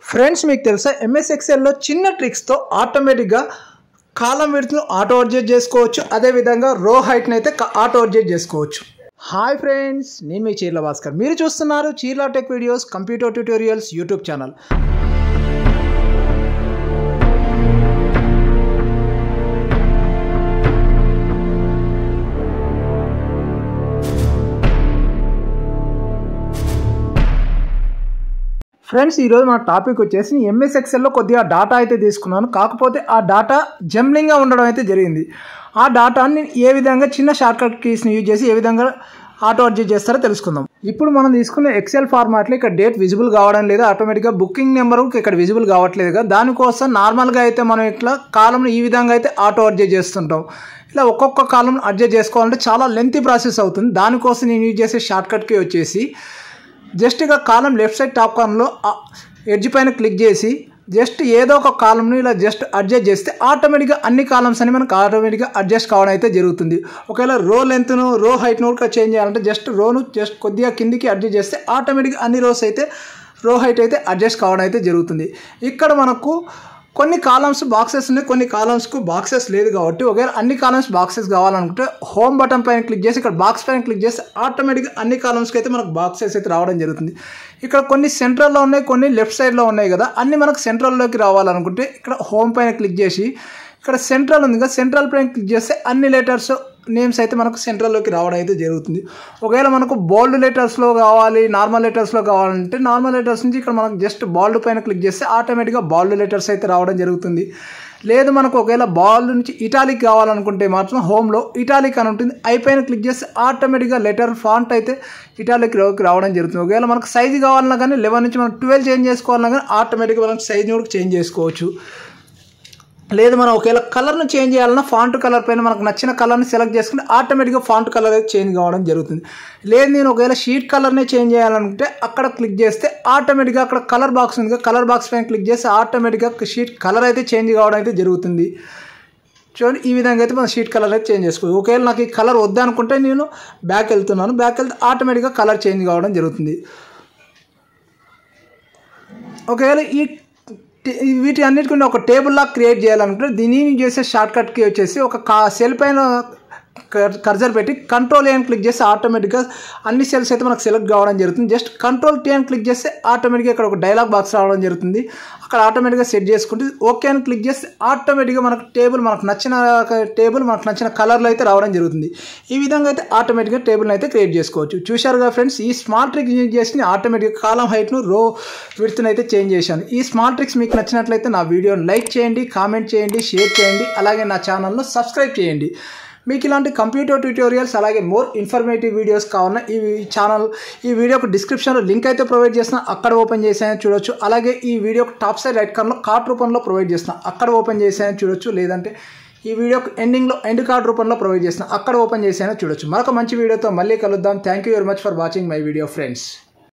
Friends మీకు తెలుసా MS ఎక్సెల్లో చిన్న ట్రిక్స్తో ఆటోమేటిక్గా కాలం విడ్త్ను ఆటో అడ్జస్ట్ చేసుకోవచ్చు. అదేవిధంగా రో హైట్ని అయితే ఆటో అడ్జస్ట్ చేసుకోవచ్చు. హాయ్ ఫ్రెండ్స్, నేను మీ చీర్ల భాస్కర్. మీరు చూస్తున్నారు Cheerla tech videos computer tutorials YouTube channel. Friends, ఈరోజు మన టాపిక్ వచ్చేసి ఎంఎస్ ఎక్సెల్లో కొద్దిగా డాటా అయితే తీసుకున్నాను. కాకపోతే ఆ డాటా జంబ్లింగ్గా ఉండడం అయితే జరిగింది. ఆ డాటాని ఏ విధంగా చిన్న షార్ట్కట్ కీస్ని యూజ్ చేసి ఏ విధంగా ఆటో అడ్జస్ట్ చేస్తారో తెలుసుకుందాం. ఇప్పుడు మనం తీసుకున్న ఎక్సెల్ ఫార్మాట్లో ఇక్కడ డేట్ విజిబుల్ కావడం లేదు, ఆటోమేటిక్గా బుకింగ్ నెంబరు ఇక్కడ విజిబుల్ కావట్లేదు కదా. దానికోసం నార్మల్గా అయితే మనం ఇట్లా కాలంని ఈ విధంగా అయితే ఆటో అడ్జస్ట్ చేస్తుంటాం. ఇలా ఒక్కొక్క కాలం అడ్జస్ట్ చేసుకోవాలంటే చాలా లెంతీ ప్రాసెస్ అవుతుంది. దానికోసం నేను యూజ్ చేసే షార్ట్కట్ కీ వచ్చేసి జస్ట్ ఇక కాలం లెఫ్ట్ సైడ్ టాప్ కార్నర్లో ఎడ్జ్ పైన క్లిక్ చేసి జస్ట్ ఏదో ఒక కాలంని ఇలా జస్ట్ అడ్జస్ట్ చేస్తే ఆటోమేటిక్గా అన్ని కాలమ్స్ అని మనకు ఆటోమేటిక్గా అడ్జస్ట్ కావడం అయితే జరుగుతుంది. ఒకవేళ రో లెంత్ను రో హైట్ను కూడా చేంజ్ చేయాలంటే జస్ట్ రోను జస్ట్ కొద్దిగా కిందికి అడ్జస్ట్ చేస్తే ఆటోమేటిక్గా అన్ని రోస్ అయితే రో హైట్ అయితే అడ్జస్ట్ కావడం అయితే జరుగుతుంది. ఇక్కడ మనకు కొన్ని కాలమ్స్ బాక్సెస్ ఉన్నాయి, కొన్ని కాలమ్స్కు బాక్సెస్ లేదు. కాబట్టి ఒకవేళ అన్ని కాలమ్స్ బాక్సెస్ కావాలనుకుంటే హోమ్ బటన్ పైన క్లిక్ చేసి ఇక్కడ బాక్స్ పైన క్లిక్ చేస్తే ఆటోమేటిక్గా అన్ని కాలమ్స్కి అయితే మనకు బాక్సెస్ అయితే రావడం జరుగుతుంది. ఇక్కడ కొన్ని సెంట్రల్లో ఉన్నాయి, కొన్ని లెఫ్ట్ సైడ్లో ఉన్నాయి కదా. అన్ని మనకు సెంట్రల్లోకి రావాలనుకుంటే ఇక్కడ హోమ్ పైన క్లిక్ చేసి ఇక్కడ సెంట్రల్ ఉంది కదా, సెంట్రల్ పైన క్లిక్ చేస్తే అన్ని లెటర్స్ నేమ్స్ అయితే మనకు సెంట్రల్లోకి రావడం అయితే జరుగుతుంది. ఒకవేళ మనకు బోల్డ్ లెటర్స్లో కావాలి, నార్మల్ లెటర్స్లో కావాలంటే నార్మల్ లెటర్స్ నుంచి ఇక్కడ మనకు జస్ట్ బాల్డ్ పైన క్లిక్ చేస్తే ఆటోమేటిక్గా బాల్డ్ లెటర్స్ అయితే రావడం జరుగుతుంది. లేదు మనకు ఒకవేళ బాల్డ్ నుంచి ఇటాలిక్ కావాలనుకుంటే మాత్రం హోమ్లో ఇటాలిక్ అని ఉంటుంది, ఐ పైన క్లిక్ చేస్తే ఆటోమేటిక్గా లెటర్ ఫాంట్ అయితే ఇటాలిక్లోకి రావడం జరుగుతుంది. ఒకవేళ మనకు సైజు కావాలన్నా కానీ 11 నుంచి మనం 12 చేంజ్ చేసుకోవాలన్నా కానీ ఆటోమేటిక్గా మనం సైజ్ని కూడా చేంజ్ చేసుకోవచ్చు. లేదు మనం ఒకవేళ కలర్ను చేంజ్ చేయాలన్నా ఫాంట్ కలర్ పైన మనకు నచ్చిన కలర్ని సెలెక్ట్ చేసుకుంటే ఆటోమేటిక్గా ఫాంట్ కలర్ అయితే చేంజ్ కావడం జరుగుతుంది. లేదు నేను ఒకవేళ షీట్ కలర్నే చేంజ్ చేయాలనుకుంటే అక్కడ క్లిక్ చేస్తే ఆటోమేటిక్గా అక్కడ కలర్ బాక్స్ ఉంది, కలర్ బాక్స్ పైన క్లిక్ చేస్తే ఆటోమేటిక్గా షీట్ కలర్ అయితే చేంజ్ కావడం అయితే జరుగుతుంది. చూడండి, ఈ విధంగా అయితే మనం షీట్ కలర్ అయితే చేంజ్ చేసుకోవచ్చు. ఒకవేళ నాకు ఈ కలర్ వద్దనుకుంటే నేను బ్యాక్ వెళ్తున్నాను, బ్యాక్ వెళ్తే ఆటోమేటిక్గా కలర్ చేంజ్ కావడం జరుగుతుంది. ఒకవేళ వీటి అన్నిటికీ ఒక టేబుల్ లాగా క్రియేట్ చేయాలనుకుంటే దీన్ని చేసే షార్ట్కట్కి వచ్చేసి ఒక సెల్ పైన కర్జర్ పెట్టి కంట్రోల్ అని క్లిక్ చేస్తే ఆటోమేటిక్గా అన్ని సెల్స్ అయితే మనకు సెలెక్ట్ కావడం జరుగుతుంది. జస్ట్ కంట్రోల్ టీ అని క్లిక్ చేస్తే ఆటోమేటిక్గా ఇక్కడ ఒక డైలాగ్ బాక్స్ రావడం జరుగుతుంది. అక్కడ ఆటోమేటిక్గా సెట్ చేసుకుంటే ఓకే అని క్లిక్ చేస్తే ఆటోమేటిక్గా మనకు టేబుల్ మనకు నచ్చిన కలర్లో అయితే రావడం జరుగుతుంది. ఈ విధంగా అయితే ఆటోమేటిక్గా టేబుల్ని అయితే క్రియేట్ చేసుకోవచ్చు. చూశారుగా ఫ్రెండ్స్, ఈ స్మాల్ ట్రిక్ యూజ్ చేసి ఆటోమేటిక్గా కాలం హైట్ను రో విడ్త్ను అయితే చేంజ్ చేశాను. ఈ స్మాల్ ట్రిక్స్ మీకు నచ్చినట్లయితే నా వీడియోని లైక్ చేయండి, కామెంట్ చేయండి, షేర్ చేయండి, అలాగే నా ఛానల్ను సబ్స్క్రైబ్ చేయండి. మీకు ఇలాంటి కంప్యూటర్ ట్యూటోరియల్స్ అలాగే మోర్ ఇన్ఫర్మేటివ్ వీడియోస్ కావాలన్నా ఈ వీడియోకి డిస్క్రిప్షన్లో లింక్ అయితే ప్రొవైడ్ చేస్తున్నా, అక్కడ ఓపెన్ చేసాయని చూడొచ్చు. అలాగే ఈ వీడియోకి టాప్ సైడ్ రైట్ కార్నర్లో కార్డ్ రూపంలో ప్రొవైడ్ చేస్తున్నా, అక్కడ ఓపెన్ చేసాయని చూడొచ్చు. లేదంటే ఈ వీడియోకి ఎండింగ్లో ఎండ్ కార్డ్ రూపంలో ప్రొవైడ్ చేస్తున్నా, అక్కడ ఓపెన్ చేసాయని చూడొచ్చు. మరొక మంచి వీడియోతో మళ్ళీ కలుద్దాం. Thank you very much for watching my video friends.